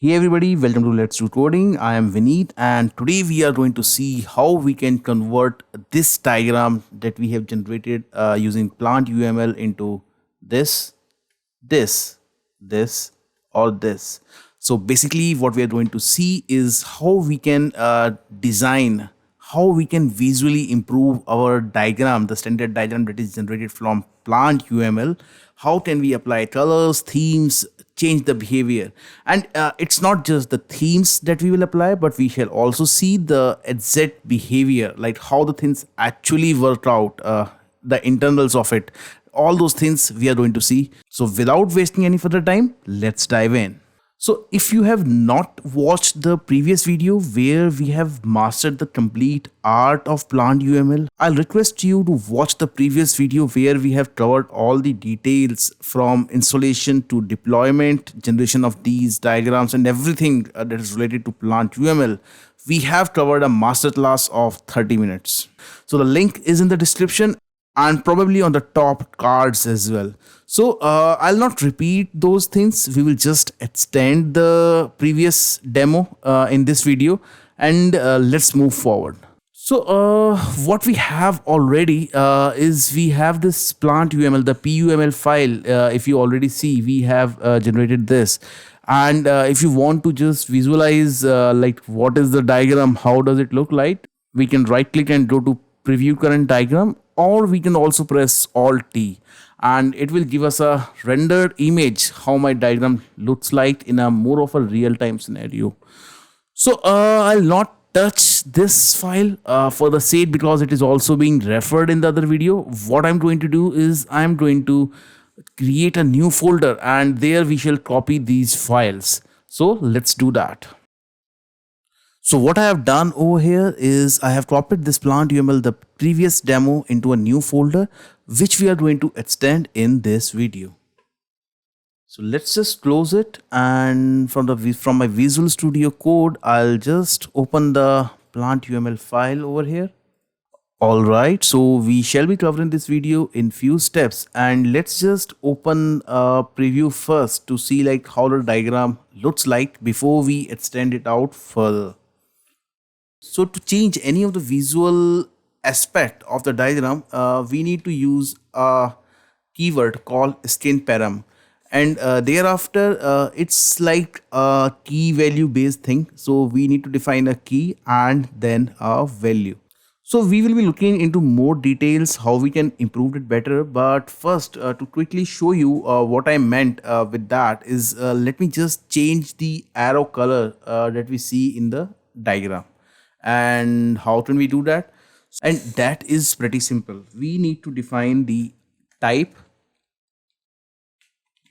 Hey everybody, welcome to Let's Do Coding. I am Vineet and today we are going to see how we can convert this diagram that we have generated using plant UML into this, this, this or this. So basically what we are going to see is how we can design, how we can visually improve our diagram, the standard diagram that is generated from plant UML. How can we apply colors, themes, change the behavior? And it's not just the themes that we will apply, but we shall also see the exact behavior, like how the things actually work out, the internals of it. All those things we are going to see. So without wasting any further time, let's dive in. So if you have not watched the previous video where we have mastered the complete art of plant UML, I'll request you to watch the previous video where we have covered all the details from installation to deployment, generation of these diagrams and everything that is related to plant UML. We have covered a masterclass of 30 minutes. So the link is in the description and probably on the top cards as well. So I'll not repeat those things. We will just extend the previous demo in this video and let's move forward. So what we have already is we have this plant UML, the PUML file. If you already see, we have generated this. And if you want to just visualize like what is the diagram, how does it look like, we can right click and go to preview current diagram, or we can also press Alt T and it will give us a rendered image how my diagram looks like in a more of a real-time scenario. So I'll not touch this file for the sake because it is also being referred in the other video. What I'm going to do is I'm going to create a new folder and there we shall copy these files. So let's do that. So what I have done over here is I have copied this plant UML, the previous demo, into a new folder, which we are going to extend in this video. So let's just close it, and from my Visual Studio Code, I'll just open the plant UML file over here. Alright, so we shall be covering this video in few steps, and let's just open a preview first to see like how the diagram looks like before we extend it out further. So to change any of the visual aspect of the diagram, we need to use a keyword called skinparam, and thereafter it's like a key value based thing. So we need to define a key and then a value. So we will be looking into more details how we can improve it better, but first to quickly show you what I meant with that is let me just change the arrow color that we see in the diagram. And how can we do that? And that is pretty simple. We need to define the type,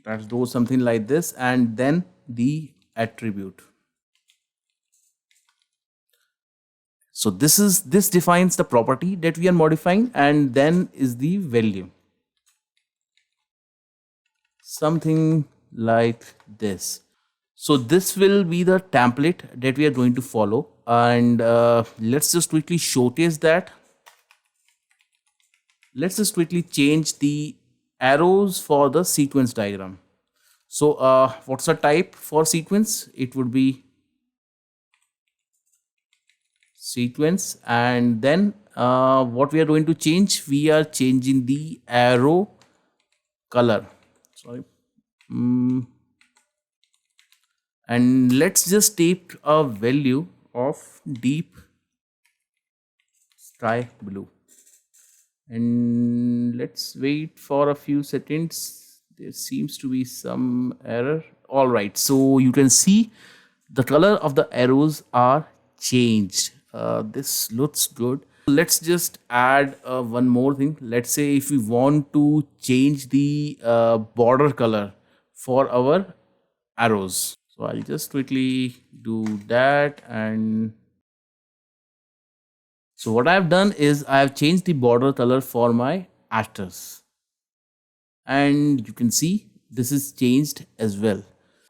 that goes something like this, and then the attribute. So this defines the property that we are modifying, and then is the value, something like this. So this will be the template that we are going to follow, and let's just quickly showcase that. Let's just quickly change the arrows for the sequence diagram. So what's the type for sequence? It would be sequence, and then what we are going to change, we are changing the arrow color. Sorry. And let's just take a value of deep sky blue, and let's wait for a few seconds. There seems to be some error. All right, so you can see the color of the arrows are changed. This looks good. Let's just add one more thing. Let's say if we want to change the border color for our arrows. So I'll just quickly do that. And so what I've done is I have changed the border color for my asters, and you can see this is changed as well.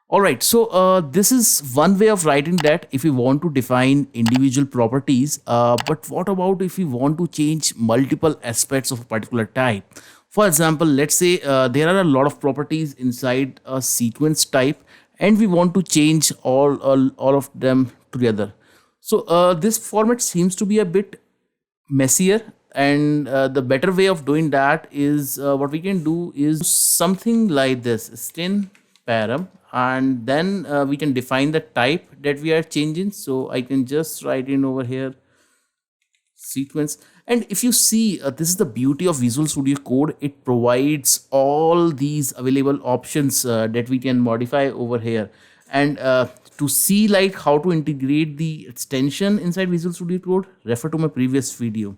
Alright, so this is one way of writing that if we want to define individual properties, but what about if we want to change multiple aspects of a particular type? For example, let's say there are a lot of properties inside a sequence type, and we want to change all of them together. So this format seems to be a bit messier, and the better way of doing that is what we can do is something like this: string param, and then we can define the type that we are changing. So I can just write in over here sequence. And if you see, this is the beauty of Visual Studio Code. It provides all these available options that we can modify over here. And to see like how to integrate the extension inside Visual Studio Code, refer to my previous video.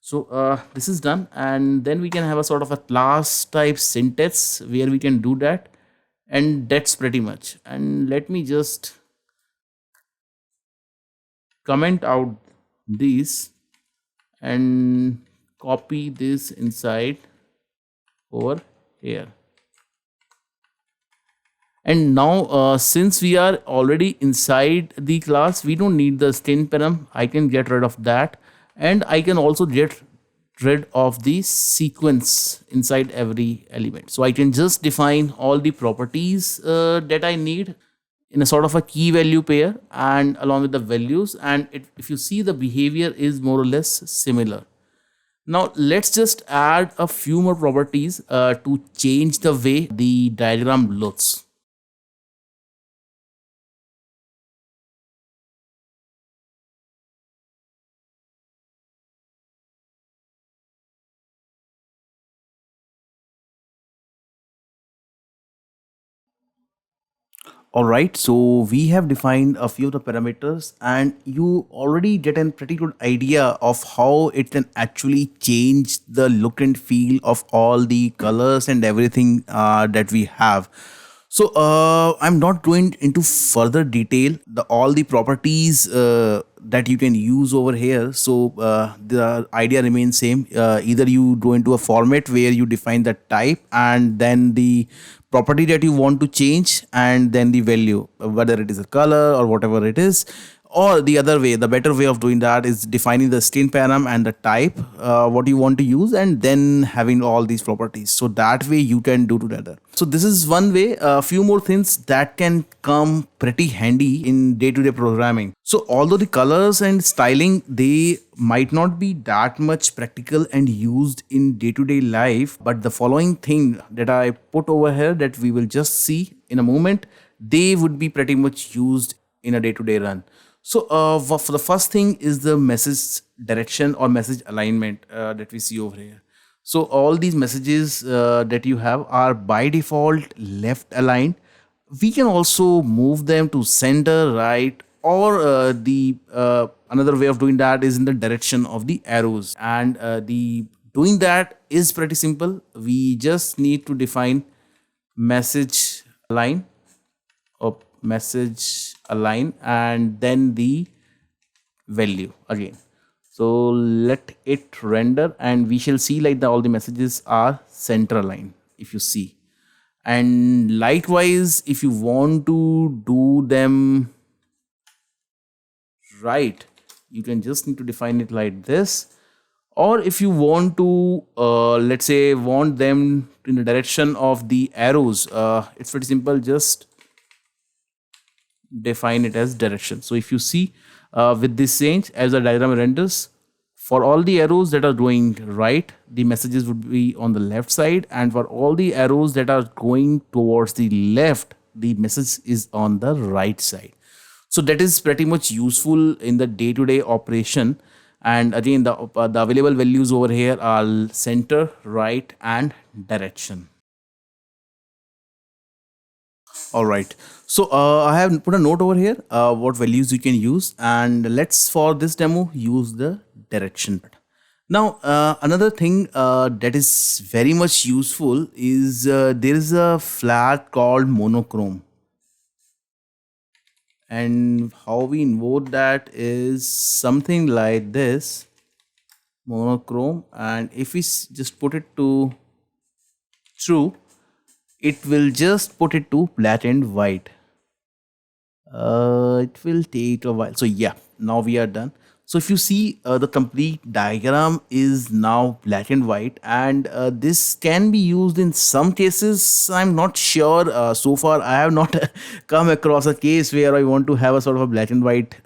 So this is done, and then we can have a sort of a class type syntax where we can do that, and that's pretty much. And let me just comment out these and copy this inside over here. And now since we are already inside the class, we don't need the string param. I can get rid of that, and I can also get rid of the sequence inside every element. So I can just define all the properties that I need in a sort of a key value pair and along with the values, and if you see, the behavior is more or less similar. Now let's just add a few more properties to change the way the diagram looks. All right, so we have defined a few of the parameters, and you already get a pretty good idea of how it can actually change the look and feel of all the colors and everything that we have. So I'm not going into further detail. All the properties that you can use over here. So the idea remains same. Either you go into a format where you define the type and then the property that you want to change and then the value, whether it is a color or whatever it is. Or the other way, the better way of doing that is defining the string param and the type, what you want to use, and then having all these properties. So that way you can do together. So this is one way. A few more things that can come pretty handy in day-to-day programming. So although the colors and styling, they might not be that much practical and used in day-to-day life, but the following thing that I put over here that we will just see in a moment, they would be pretty much used in a day-to-day run. So for the first thing is the message direction or message alignment that we see over here. So all these messages that you have are by default left aligned. We can also move them to center, right, or the another way of doing that is in the direction of the arrows. And the doing that is pretty simple. We just need to define message align or message align and then the value again. So let it render and we shall see like all the messages are center aligned if you see. And likewise, if you want to do them right, you can just need to define it like this. Or if you want to let's say want them in the direction of the arrows, it's pretty simple, just define it as direction. So if you see with this change as the diagram renders, for all the arrows that are going right, the messages would be on the left side, and for all the arrows that are going towards the left, the message is on the right side. So that is pretty much useful in the day-to-day operation. And again, the available values over here are center, right, and direction. All right. So I have put a note over here what values you can use, and let's for this demo use the direction. Now another thing that is very much useful is there is a flag called monochrome, and how we invoke that is something like this, monochrome. And if we just put it to true, it will just put it to black and white. It will take a while. So yeah, now we are done. So if you see, the complete diagram is now black and white, and this can be used in some cases. I'm not sure. So far, I have not come across a case where I want to have a sort of a black and white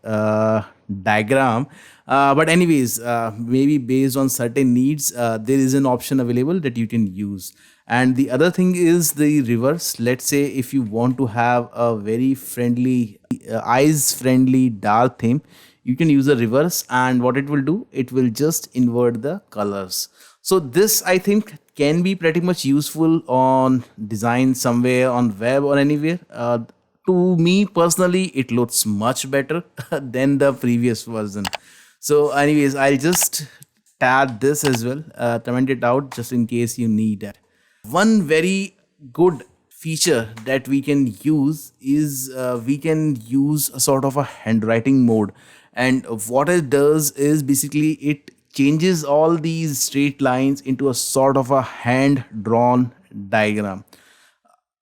diagram. But anyways, maybe based on certain needs, there is an option available that you can use. And the other thing is the reverse. Let's say if you want to have a very friendly, eyes friendly dark theme, you can use a reverse, and what it will do, it will just invert the colors. So this, I think, can be pretty much useful on design somewhere on web or anywhere. To me personally, it looks much better than the previous version. So anyways, I'll just tab this as well, comment it out just in case you need that. One very good feature that we can use is, we can use a sort of a handwriting mode, and what it does is basically it changes all these straight lines into a sort of a hand drawn diagram.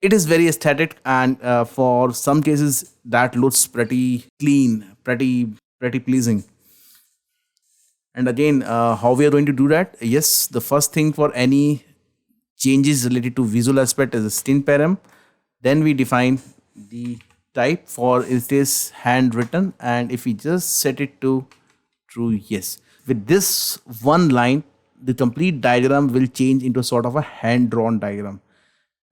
It is very aesthetic, and for some cases that looks pretty clean, pretty pleasing. And again, how we are going to do that? Yes, the first thing for any changes related to visual aspect is a string param. Then we define the type for it is handwritten, and if we just set it to true, yes. With this one line, the complete diagram will change into a sort of a hand drawn diagram.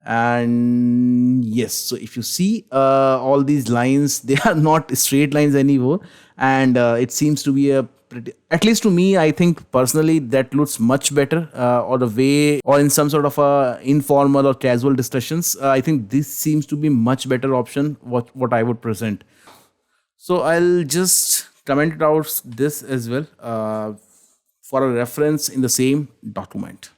And yes, so if you see, all these lines, they are not straight lines anymore, and it seems to be a pretty, at least to me, I think personally that looks much better, or the way, or in some sort of a informal or casual discussions, I think this seems to be much better option what I would present. So I'll just comment it out this as well, for a reference in the same document.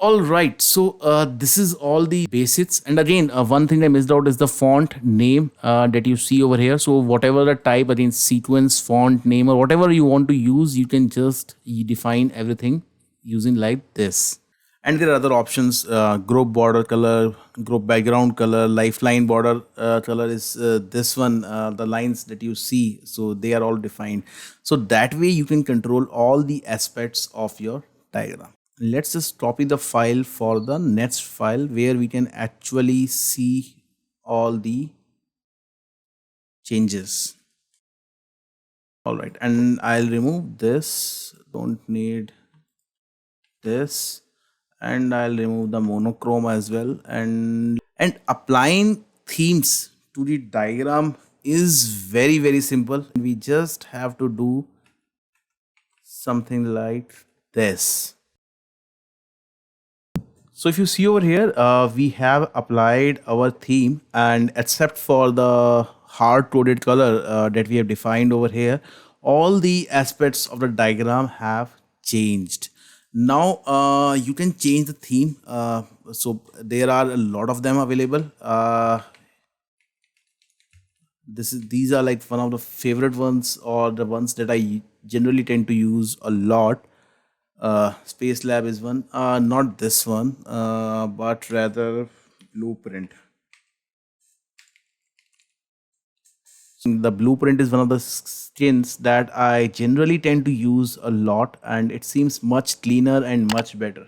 All right, so this is all the basics. And again, one thing I missed out is the font name that you see over here. So whatever the type, again, sequence, font name, or whatever you want to use, you can just define everything using like this. And there are other options: group border color, group background color, lifeline border color is this one, the lines that you see. So they are all defined. So that way you can control all the aspects of your diagram. Let's just copy the file for the next file where we can actually see all the changes. All right, and I'll remove this, don't need this, and I'll remove the monochrome as well. And applying themes to the diagram is very simple. We just have to do something like this. So if you see over here, we have applied our theme, and except for the hard coded color that we have defined over here, all the aspects of the diagram have changed. Now you can change the theme. So there are a lot of them available. These are like one of the favorite ones, or the ones that I generally tend to use a lot. Space Lab is one, not this one, but rather Blueprint. The Blueprint is one of the skins that I generally tend to use a lot, and it seems much cleaner and much better.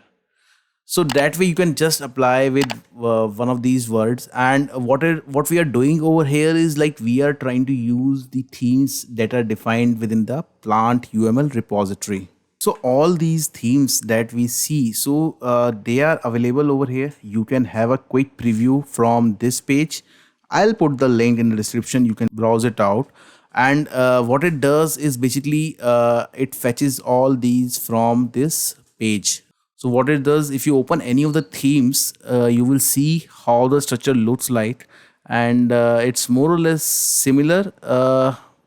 So that way you can just apply with one of these words. And what we are doing over here is like we are trying to use the themes that are defined within the plant UML repository. So all these themes that we see, so they are available over here. You can have a quick preview from this page. I'll put the link in the description. You can browse it out. And what it does is basically it fetches all these from this page. So what it does, if you open any of the themes, you will see how the structure looks like, and it's more or less similar.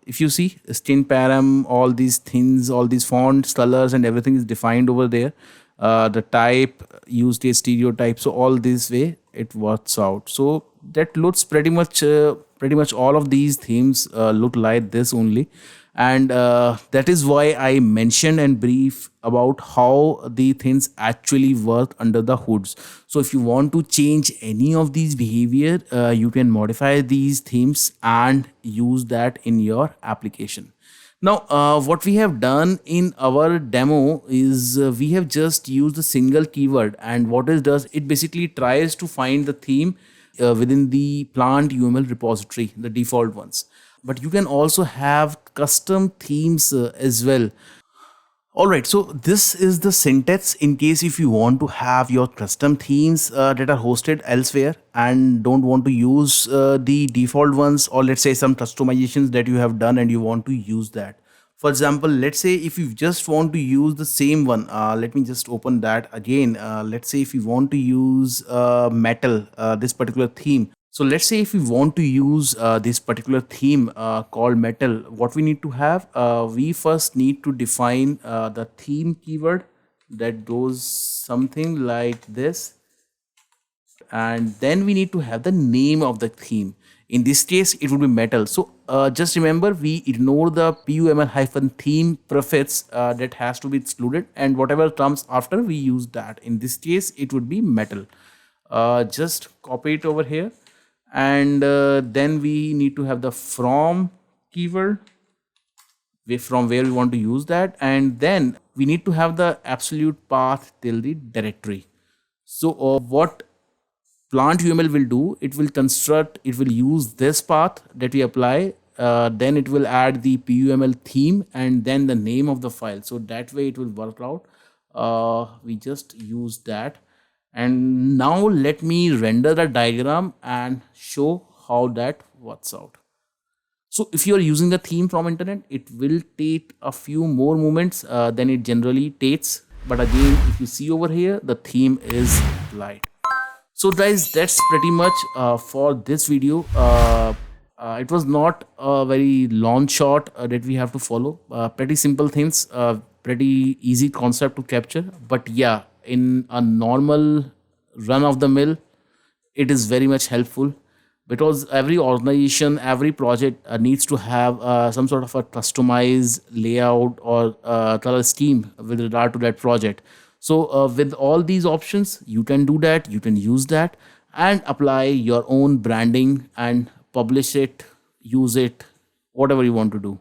If you see skin param, all these things, all these fonts, colors, and everything is defined over there. The type used a stereotype, so all this way it works out. So that looks pretty much all of these themes look like this only. And that is why I mentioned and brief about how the things actually work under the hoods. So if you want to change any of these behavior, you can modify these themes and use that in your application. Now, what we have done in our demo is we have just used a single keyword, and what it does, it basically tries to find the theme within the plant UML repository, the default ones. But you can also have custom themes as well. All right, so this is the syntax in case if you want to have your custom themes that are hosted elsewhere and don't want to use the default ones, or let's say some customizations that you have done and you want to use that. For example, let's say if you just want to use the same one, let me just open that again. Let's say if you want to use metal, this particular theme. So let's say if we want to use this particular theme called metal, what we need to have, we first need to define the theme keyword that goes something like this. And then we need to have the name of the theme. In this case, it would be metal. So just remember, we ignore the PUML-theme prefix that has to be excluded, and whatever comes after, we use that. In this case, it would be metal. Just copy it over here. And then we need to have the from keyword from where we want to use that, and then we need to have the absolute path till the directory. So what plant UML will do, it will construct, it will use this path that we apply, then it will add the PUML theme and then the name of the file. So that way it will work out. We just use that. And now let me render the diagram and show how that works out. So if you are using the theme from internet, it will take a few more moments than it generally takes. But again, if you see over here, the theme is applied. So guys, that's pretty much for this video. It was not a very long shot that we have to follow. Pretty simple things, pretty easy concept to capture. But yeah, in a normal run of the mill, it is very much helpful, because every organization, every project needs to have some sort of a customized layout or color scheme with regard to that project. So with all these options, you can do that, you can use that and apply your own branding and publish it, use it, whatever you want to do.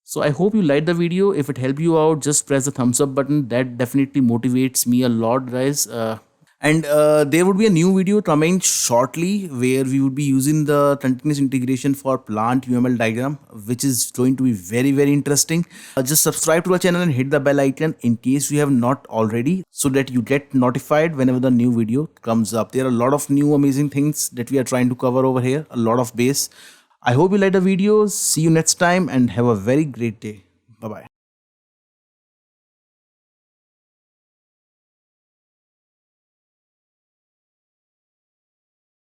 So I hope you liked the video. If it helped you out, just press the thumbs up button. That definitely motivates me a lot, guys. And there would be a new video coming shortly where we would be using the continuous integration for plant UML diagram, which is going to be very, very interesting. Just subscribe to our channel and hit the bell icon in case you have not already, so that you get notified whenever the new video comes up. There are a lot of new amazing things that we are trying to cover over here, a lot of base. I hope you liked the video. See you next time and have a very great day. Bye-bye.